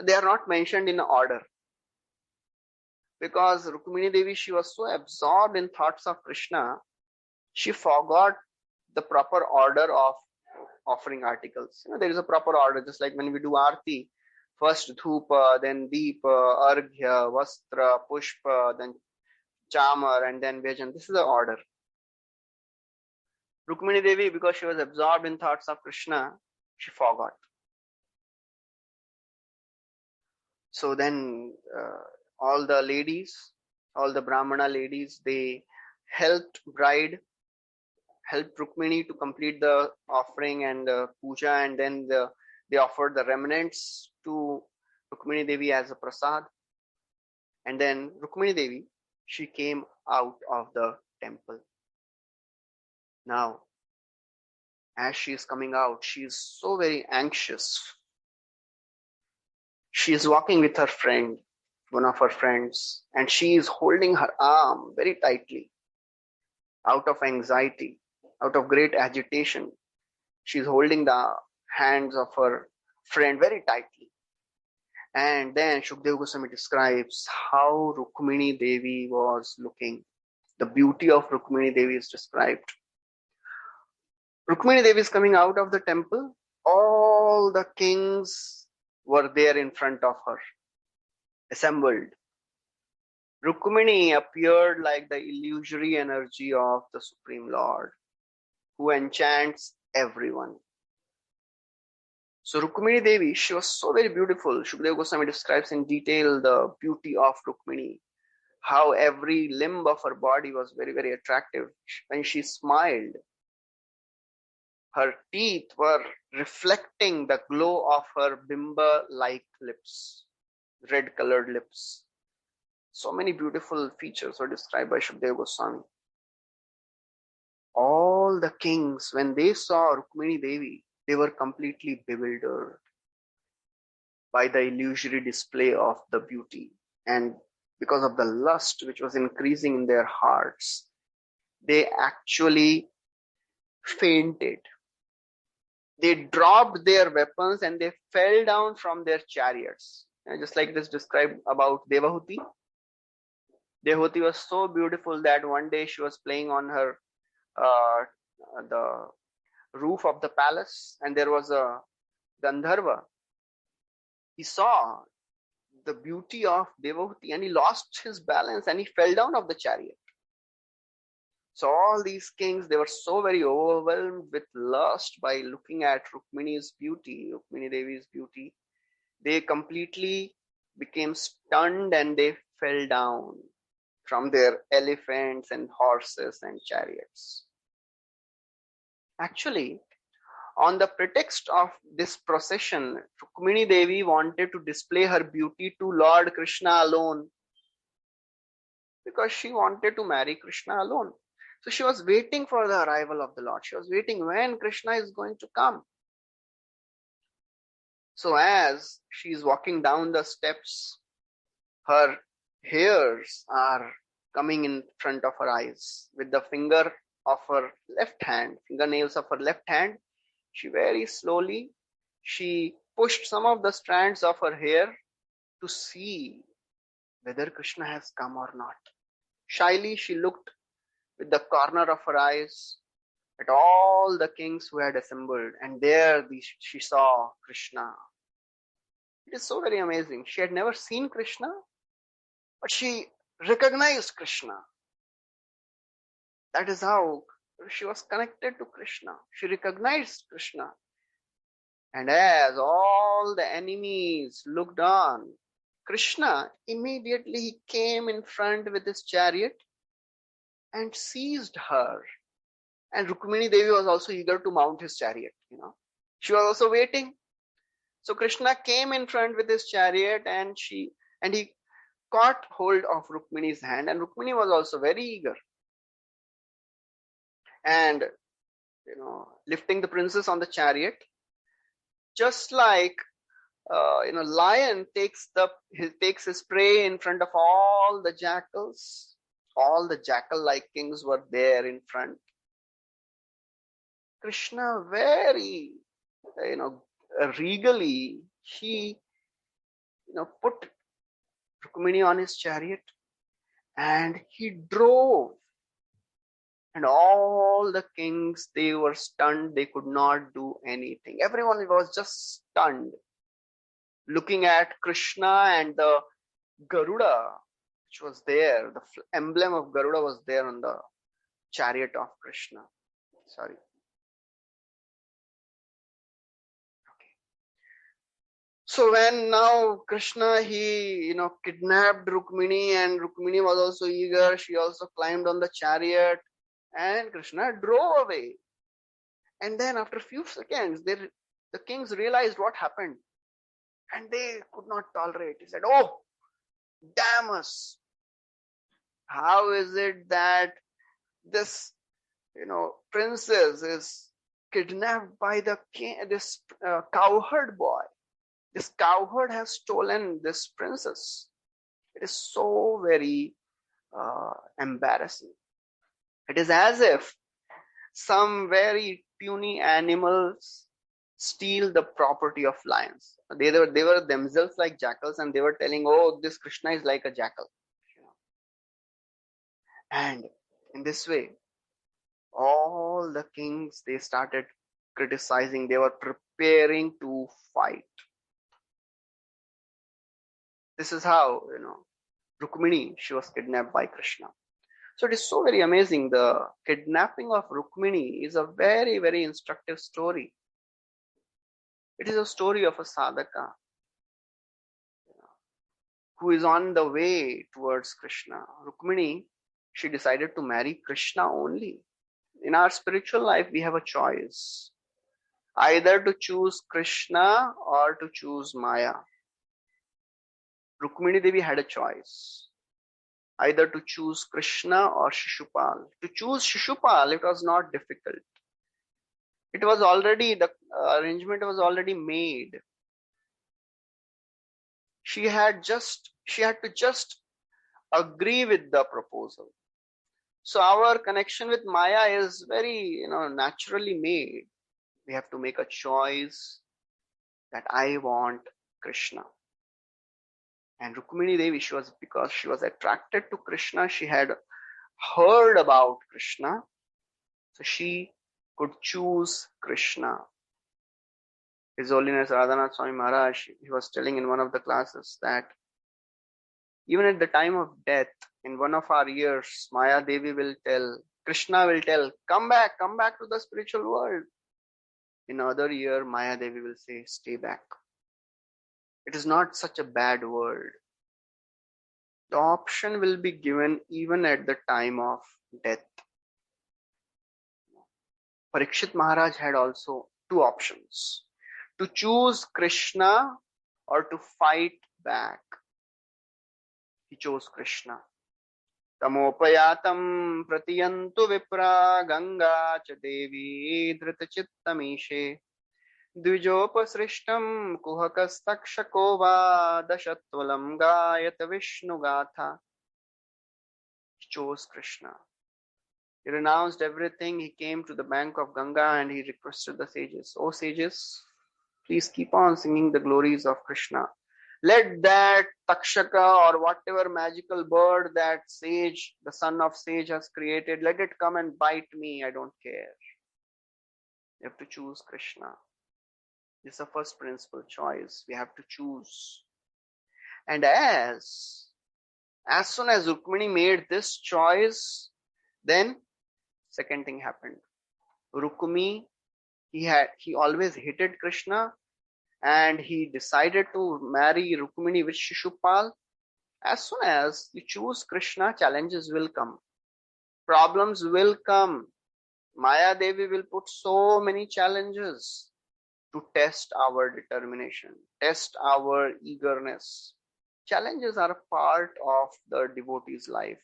they are not mentioned in order. Because Rukmini Devi, she was so absorbed in thoughts of Krishna, she forgot the proper order of offering articles. There is a proper order, just like when we do Aarti, first Dhupa, then Deepa, Arghya, Vastra, Pushpa, then Chamar, and then Vyajan. This is the order. Rukmini Devi, because she was absorbed in thoughts of Krishna, she forgot. So then all the ladies, all the Brahmana ladies, they helped Rukmini to complete the offering and the puja, and then they offered the remnants to Rukmini Devi as a prasad. And then Rukmini Devi, she came out of the temple. Now, as she is coming out, she is so very anxious. She is walking with her friend, one of her friends, and she is holding her arm very tightly out of anxiety, out of great agitation. She is holding the hands of her friend very tightly. And then Shukdev Goswami describes how Rukmini Devi was looking. The beauty of Rukmini Devi is described. Rukmini Devi is coming out of the temple. All the kings were there in front of her, assembled. Rukmini appeared like the illusory energy of the Supreme Lord, who enchants everyone. So Rukmini Devi, she was so very beautiful. Shukdev Goswami describes in detail the beauty of Rukmini, how every limb of her body was very, very attractive. When she smiled, her teeth were reflecting the glow of her bimba-like lips, red-colored lips. So many beautiful features were described by Shukdev Goswami. All the kings, when they saw Rukmini Devi, they were completely bewildered by the illusory display of the beauty. And because of the lust which was increasing in their hearts, they actually fainted. They dropped their weapons and they fell down from their chariots. Just like this described about Devahuti. Devahuti was so beautiful that one day she was playing on her the roof of the palace, and there was a Gandharva. He saw the beauty of Devahuti and he lost his balance and he fell down off the chariot. So all these kings, they were so very overwhelmed with lust by looking at Rukmini's beauty, Rukmini Devi's beauty. They completely became stunned and they fell down from their elephants and horses and chariots. Actually, on the pretext of this procession, Rukmini Devi wanted to display her beauty to Lord Krishna alone, because she wanted to marry Krishna alone. So she was waiting for the arrival of the Lord. She was waiting when Krishna is going to come. So as she is walking down the steps, her hairs are coming in front of her eyes. With the finger of her left hand, fingernails of her left hand, she very slowly, she pushed some of the strands of her hair to see whether Krishna has come or not. Shyly, she looked with the corner of her eyes at all the kings who had assembled, and there she saw Krishna. It is so very amazing. She had never seen Krishna, but she recognized Krishna. That is how she was connected to Krishna. She recognized Krishna. And as all the enemies looked on, Krishna immediately came in front with his chariot and seized her. And Rukmini Devi was also eager to mount his chariot. She was also waiting. So Krishna came in front with his chariot, and he caught hold of Rukmini's hand, and Rukmini was also very eager. And lifting the princess on the chariot, just like lion takes his prey in front of all the jackals. All the jackal-like kings were there in front. Krishna very, regally, he, put Rukmini on his chariot and he drove. And all the kings, they were stunned. They could not do anything. Everyone was just stunned, looking at Krishna and the Garuda, which was there. The emblem of Garuda was there on the chariot of Krishna. Sorry. Okay. So when now Krishna, he, kidnapped Rukmini, and Rukmini was also eager. She also climbed on the chariot. And Krishna drove away. And then after a few seconds, the kings realized what happened. And they could not tolerate. He said, "Oh, damn us. How is it that this, princess is kidnapped by the king, this cowherd boy? This cowherd has stolen this princess." It is so very embarrassing. It is as if some very puny animals steal the property of lions. They were themselves like jackals, and they were telling, "Oh, this Krishna is like a jackal." And in this way, all the kings, they started criticizing. They were preparing to fight. This is how, Rukmini, she was kidnapped by Krishna. So it is so very amazing. The kidnapping of Rukmini is a very, very instructive story. It is a story of a sadhaka who is on the way towards Krishna. Rukmini, she decided to marry Krishna only. In our spiritual life, we have a choice. Either to choose Krishna or to choose Maya. Rukmini Devi had a choice. Either to choose Krishna or Shishupal. To choose Shishupal, it was not difficult. It was already, the arrangement was already made. She had to just agree with the proposal. So our connection with Maya is very, naturally made. We have to make a choice that I want Krishna. And Rukmini Devi, because she was attracted to Krishna, she had heard about Krishna, so she could choose Krishna. His Holiness Radhanath Swami Maharaj, he was telling in one of the classes that even at the time of death, in one of our years, Maya Devi will tell, Krishna will tell, come back to the spiritual world. In another year, Maya Devi will say, stay back. It is not such a bad word. The option will be given even at the time of death. Parikshit Maharaj had also two options: to choose Krishna or to fight back. He chose Krishna. Tamopayatam pratiyantu vipra ganga cha devi dhritachittamishe द्विजोपसृष्टं कुहकस्तक्षको वा दशत्वलं गायत विष्णुगाथा. He chose Krishna. He renounced everything. He came to the bank of Ganga and he requested the sages, "O sages, please keep on singing the glories of Krishna. Let that Takshaka or whatever magical bird that sage, the son of sage has created, let it come and bite me. I don't care." You have to choose Krishna. This is a first principle choice. We have to choose. And as soon as Rukmini made this choice, then second thing happened. Rukmi, he always hated Krishna and he decided to marry Rukmini with Shishupal. As soon as you choose Krishna, challenges will come. Problems will come. Maya Devi will put so many challenges to test our determination, test our eagerness. Challenges are a part of the devotee's life.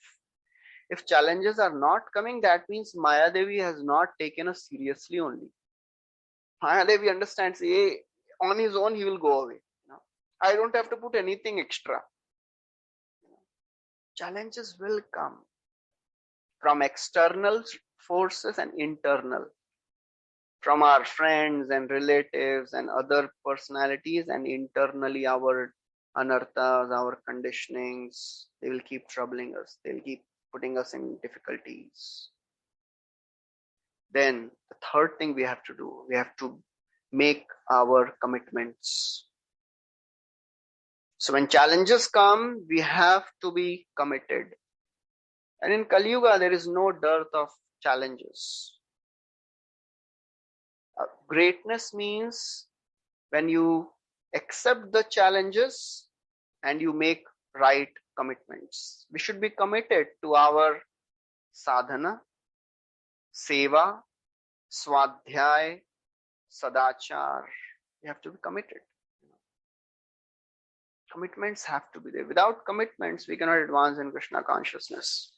If challenges are not coming, that means Maya Devi has not taken us seriously only. Maya Devi understands, on his own he will go away. I don't have to put anything extra. Challenges will come from external forces and internal. From our friends and relatives and other personalities, and internally our anarthas, our conditionings, they will keep troubling us. They'll keep putting us in difficulties. Then the third thing we have to do, we have to make our commitments. So when challenges come, we have to be committed. And in Kali Yuga, there is no dearth of challenges. Greatness means when you accept the challenges and you make right commitments. We should be committed to our sadhana, seva, swadhyay, sadachar. We have to be committed. Commitments have to be there. Without commitments, we cannot advance in Krishna consciousness.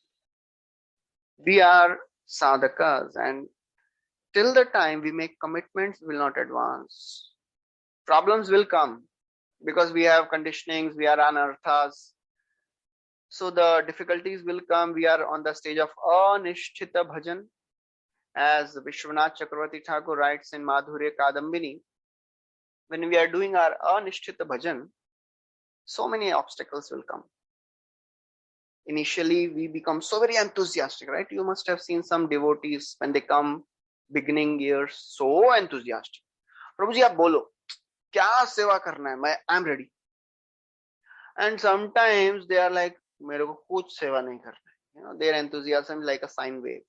We are sadhakas, and till the time we make commitments, we will not advance. Problems will come because we have conditionings, we are anarthas. So the difficulties will come. We are on the stage of anishtita bhajan. As Vishwanath Chakravarti Thakur writes in Madhurya Kadambini, when we are doing our anishtita bhajan, so many obstacles will come. Initially, we become so very enthusiastic, right? You must have seen some devotees when they come beginning years, so enthusiastic. Prabhu ji, aap bolo, kya seva karna hai? I am ready. And sometimes they are like, mere ko kuch seva nahi karna hai. Their enthusiasm is like a sine wave.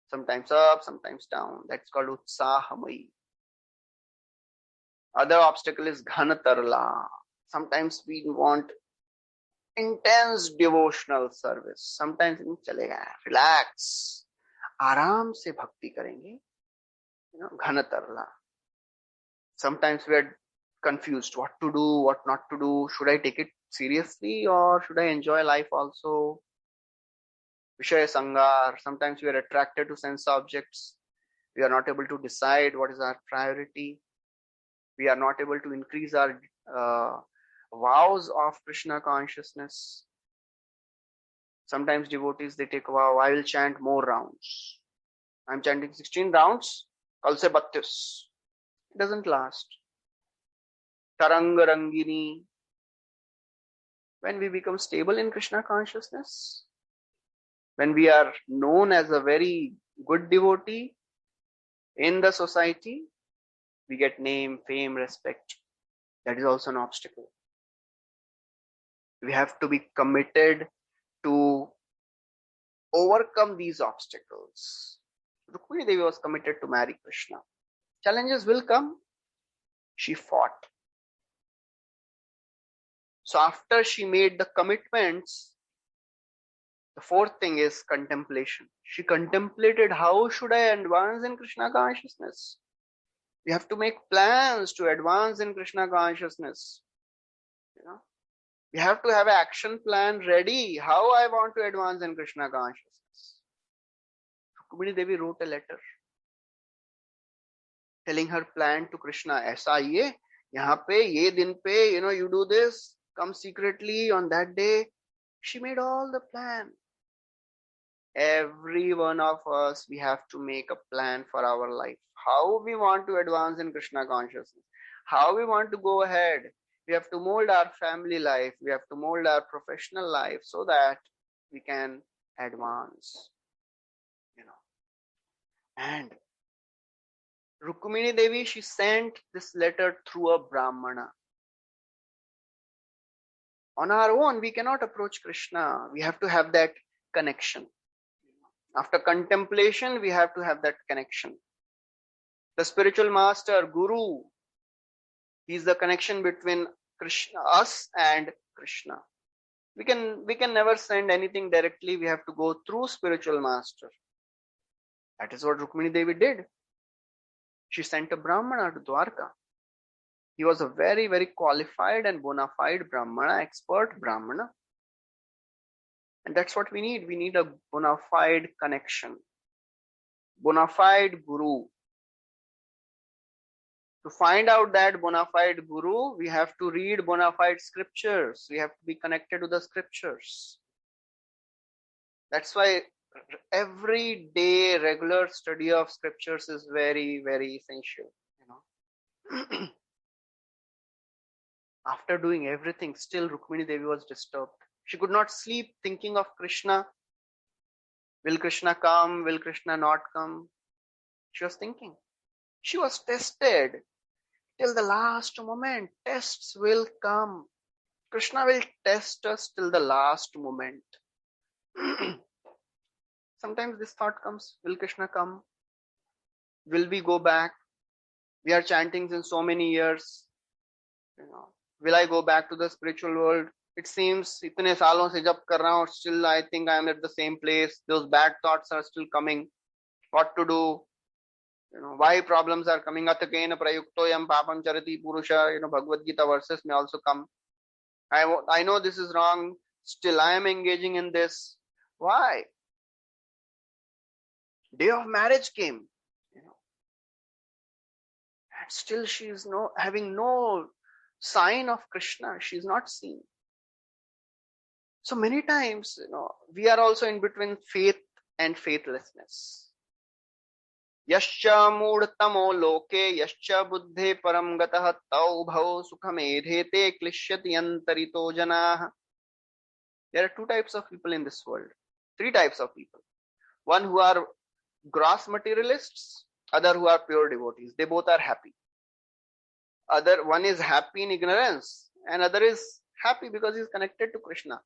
Sometimes up, sometimes down. That's called utsahamai. Other obstacle is ghanatarla. Sometimes we want intense devotional service. Sometimes chalega, relax. आराम से भक्ति करेंगे, घनतरला. Sometimes we are confused what to do, what not to do. Should I take it seriously or should I enjoy life also? Vishaya Sangar. Sometimes we are attracted to sense objects. We are not able to decide what is our priority. We are not able to increase our vows of Krishna consciousness. Sometimes devotees, they take a vow, I will chant more rounds. I'm chanting 16 rounds, kal se 32. It doesn't last. Taranga Rangini. When we become stable in Krishna consciousness, when we are known as a very good devotee in the society, we get name, fame, respect. That is also an obstacle. We have to be committed to overcome these obstacles. Rukmini Devi was committed to marry Krishna. Challenges will come. She fought. So after she made the commitments, the fourth thing is contemplation. She contemplated, how should I advance in Krishna consciousness? We have to make plans to advance in Krishna consciousness. We have to have an action plan ready. How I want to advance in Krishna consciousness. Rukmini Devi wrote a letter telling her plan to Krishna. ऐसा ये यहाँ पे ये दिन पे, you do this, come secretly on that day. She made all the plan. Every one of us, we have to make a plan for our life. How we want to advance in Krishna consciousness. How we want to go ahead. We have to mold our family life. We have to mold our professional life so that we can advance. And Rukmini Devi, she sent this letter through a Brahmana. On our own, we cannot approach Krishna. We have to have that connection. After contemplation, we have to have that connection. The spiritual master, Guru, he is the connection between Krishna, us and Krishna. We can never send anything directly. We have to go through spiritual master. That is what Rukmini Devi did. She sent a Brahmana to Dwarka. He was a very, very qualified and bona fide Brahmana, expert Brahmana. And that's what we need. We need a bona fide connection. Bona fide Guru. To find out that bona fide Guru, we have to read bona fide scriptures. We have to be connected to the scriptures. That's why every day regular study of scriptures is very, very essential. After doing everything, still Rukmini Devi was disturbed. She could not sleep thinking of Krishna. Will Krishna come? Will Krishna not come? She was thinking. She was tested till the last moment. Tests will come. Krishna will test us till the last moment. Sometimes this thought comes, will Krishna come? Will we go back? We are chanting since so many years. Will I go back to the spiritual world? It seems इतने सालों से जप कर रहा हूँ, still I think I am at the same place. Those bad thoughts are still coming. What to do? Why problems are coming? Athakena prayuktoyam papam charati purusha. Bhagavad Gita verses may also come. I know this is wrong. Still I am engaging in this. Why? Day of marriage came. And still she is having no sign of Krishna. She is not seen. So many times, we are also in between faith and faithlessness. Yascha mudtamo loke yascha buddhe param gatah tau bhau sukhamedhete klishyati antarito janah. There are two types of people in this world. Three types of people. One who are gross materialists, other who are pure devotees. They both are happy. One is happy in ignorance, and other is happy because he is connected to Krishna.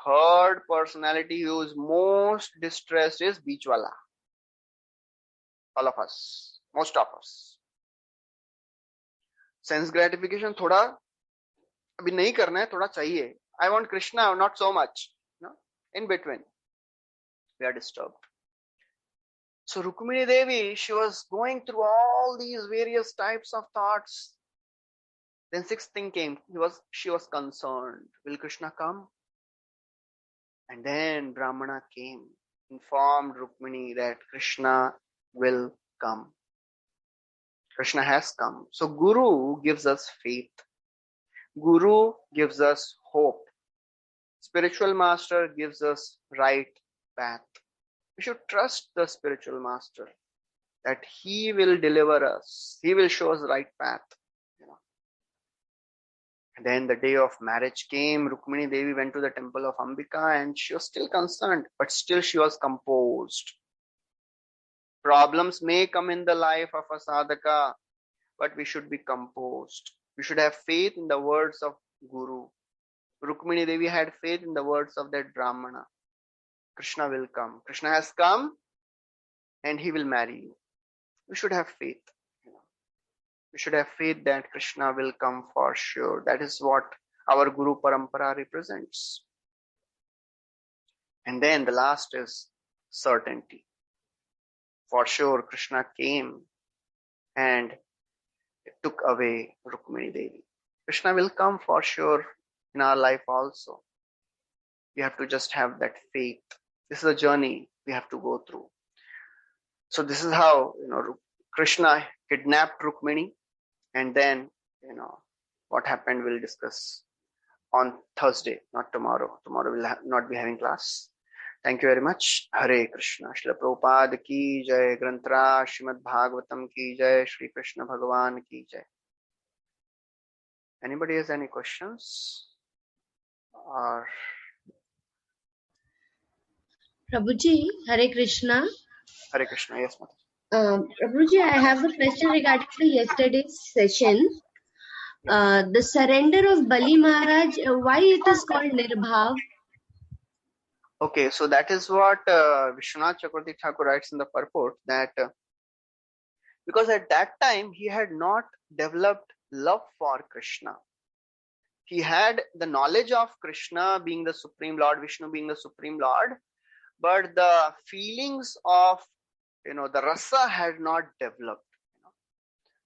Third personality who is most distressed is Beachwala. All of us, most of us. Sense gratification थोड़ा अभी नहीं करना है, थोड़ा चाहिए. I want Krishna, not so much. In between, we are disturbed. So Rukmini Devi, she was going through all these various types of thoughts. Then sixth thing came. She was concerned. Will Krishna come? And then Brahmana came, informed Rukmini that Krishna will come. Krishna has come. So Guru gives us faith. Guru gives us hope. Spiritual master gives us right path. We should trust the spiritual master that he will deliver us. He will show us right path. And then the day of marriage came. Rukmini Devi went to the temple of Ambika and she was still concerned, but still she was composed. Problems may come in the life of a sadhaka, but we should be composed. We should have faith in the words of Guru. Rukmini Devi had faith in the words of that Brahmana. Krishna will come. Krishna has come and he will marry you. We should have faith. We should have faith that Krishna will come for sure. That is what our Guru Parampara represents. And then the last is certainty. For sure, Krishna came and took away Rukmini Devi. Krishna will come for sure in our life also. We have to just have that faith. This is a journey we have to go through. So this is how, Krishna kidnapped Rukmini, and then, what happened we'll discuss on Thursday, not tomorrow. Tomorrow we'll not be having class. Thank you very much. Hare Krishna. Srila Prabhupada ki jai. Granthra Srimad Bhagavatam ki jai. Shri Krishna Bhagavan ki jai. Anybody has any questions? Or Prabhuji, Hare Krishna. Hare Krishna, yes, Mata. Prabhuji, I have a question regarding the yesterday's session. The surrender of Bali Maharaj, why it is called Nirbhav? Okay, so that is what Vishwanath Chakravarti Thakur writes in the purport, that because at that time he had not developed love for Krishna. He had the knowledge of Krishna being the Supreme Lord, Vishnu being the Supreme Lord, but the feelings of, the rasa had not developed.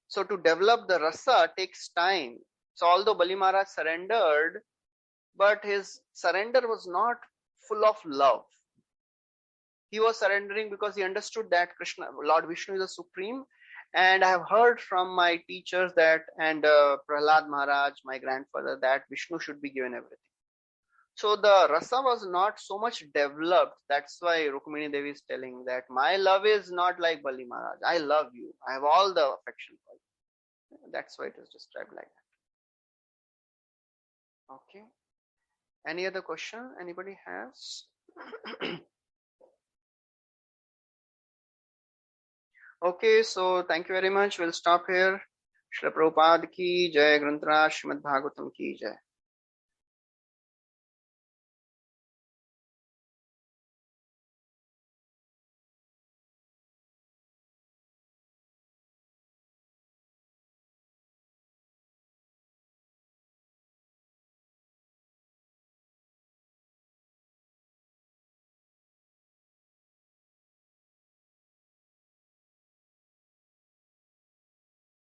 So to develop the rasa takes time. So although Bali Maharaj surrendered, but his surrender was not full of love. He was surrendering because he understood that Krishna, Lord Vishnu, is the Supreme. And I have heard from my teachers that, and Prahlad Maharaj, my grandfather, that Vishnu should be given everything. So the rasa was not so much developed. That's why Rukmini Devi is telling that my love is not like Bali Maharaj. I love you. I have all the affection for you. That's why it is described like that. Okay. Any other question anybody has? Okay, so thank you very much. We'll stop here. Srila Prabhupada ki jai. Granthra Srimad Bhagavatam ki jai.